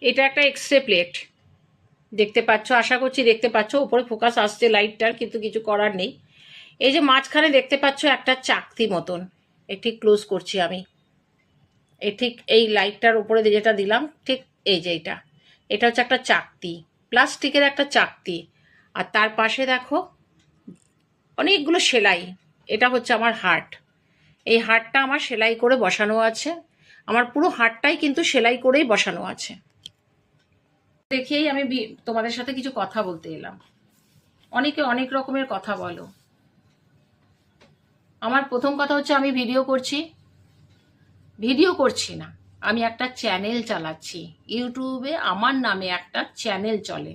এটা একটা x-ray plate, দেখতে পাচ্ছ, আশা করছি দেখতে পাচ্ছ। উপরে ফোকাস আসছে লাইটটার, কিন্তু কিছু করার নেই। এই যে মাঝখানে দেখতে পাচ্ছ একটা চাকতি মতন, ঠিক ক্লোজ করছি আমি। ঠিক এই লাইটটার উপরে যেটা দিলাম, ঠিক এই যে এটা হচ্ছে একটা চাকতি, প্লাস্টিকের একটা চাকতি। আর তার পাশে দেখো অনেকগুলো সেলাই। এটা হচ্ছে আমার হার্ট। এই হার্টটা আমার সেলাই করে বসানো আছে। আমার পুরো হার্টটাই কিন্তু সেলাই করেই বসানো আছে। দেখিয়েই আমি তোমাদের সাথে কিছু কথা বলতে এলাম। অনেকে অনেক রকমের কথা বলো। আমার প্রথম কথা হচ্ছে, আমি ভিডিও করছি না, আমি একটা চ্যানেল চালাচ্ছি। ইউটিউবে আমার নামে একটা চ্যানেল চলে।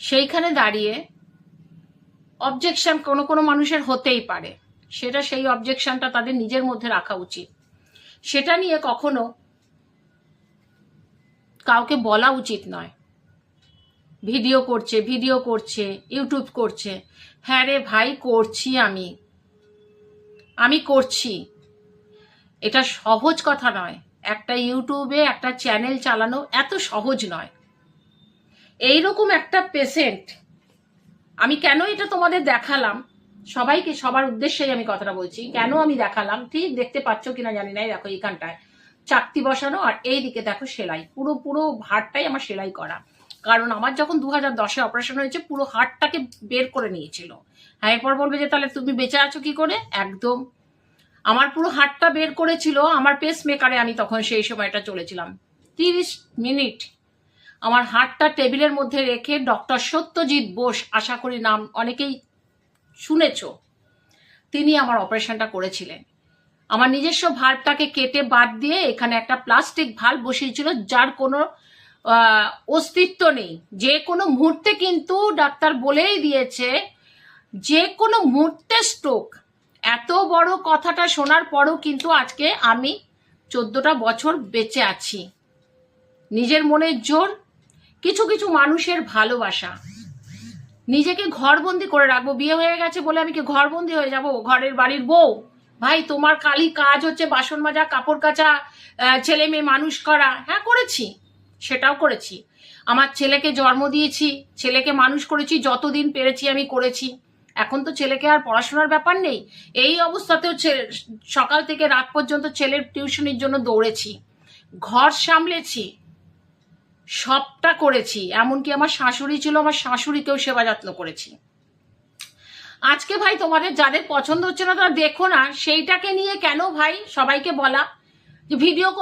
সেইখানে দাঁড়িয়ে অবজেকশন কোনো কোনো মানুষের হতেই পারে, সেই অবজেকশনটা তাদের নিজের মধ্যে রাখা উচিত। সেটা নিয়ে কখনো কাউকে বলা উচিত নয়। ভিডিও করছে, ইউটিউব করছে। হ্যাঁ রে ভাই, করছি, আমি করছি। এটা সহজ কথা নয়। একটা ইউটিউবে একটা চ্যানেল চালানো এত সহজ নয়। এইরকম একটা পেশেন্ট, আমি কেন এটা তোমাদের দেখালাম, সবাইকে, সবার উদ্দেশ্যেই আমি কথাটা বলছি, কেন আমি দেখালাম, ঠিক দেখতে পাচ্ছ কিনা জানি না। দেখো এইখানটায় চাকতি বসানো, আর এই দিকে দেখো সেলাই, পুরো হাড়টাই আমার সেলাই করা। কারণ আমার যখন 2010-এ অপারেশন হয়েছে, পুরো হাড়টাকে বের করে নিয়েছিল। হ্যাঁ, এরপর বলবে যে তাহলে তুমি বেঁচে আছো কি করে? একদম, আমার পুরো হাড়টা বের করেছিল। আমার পেস মেকারে আমি তখন সেই সময়টা চলেছিলাম 30 মিনিট। আমার হাতটা টেবিলের মধ্যে রেখে ডক্টর সত্যজিৎ বোস, আশা করি নাম অনেকেই শুনেছ, তিনি আমার অপারেশনটা করেছিলেন। আমার নিজস্ব ভাল্বটাকে কেটে বাদ দিয়ে এখানে একটা প্লাস্টিক ভাল্ব বসিয়েছিল, যার কোনো অস্তিত্ব নেই। যে কোনো মুহূর্তে কিন্তু ডাক্তার বলেই দিয়েছে, যে কোনো মুহূর্তে স্ট্রোক। এত বড় কথাটা শোনার পরও কিন্তু আজকে আমি 14টা বছর বেঁচে আছি। নিজের মনের জোর, কিছু কিছু মানুষের ভালোবাসা, নিজেকে ঘরবন্দি করে রাখবো। বিয়ে হয়ে গেছে বলে আমি কি ঘরবন্দি হয়ে যাব, ঘরের বাড়ির বউ? ভাই, তোমার খালি কাজ হচ্ছে বাসন মাজা, কাপড় কাচা, ছেলে মেয়ে মানুষ করা। হ্যাঁ, করেছি, সেটাও করেছি। আমার ছেলেকে জন্ম দিয়েছি, ছেলেকে মানুষ করেছি, যতদিন পেরেছি আমি করেছি। এখন তো ছেলেকে আর পড়াশোনার ব্যাপার নেই। এই অবস্থাতেও সকাল থেকে রাত পর্যন্ত ছেলের টিউশনির জন্য দৌড়েছি, ঘর সামলেছি, সবটা করেছি। এমনকি আমার শাশুড়ি ছিল, আমার শাশুড়িকেও সেবা যত্ন করেছি। আজকে ভাই তোমাদের যাদের পছন্দ হচ্ছে না তারা দেখো না, সেইটাকে নিয়ে কেন ভাই সবাইকে বলা যে ভিডিও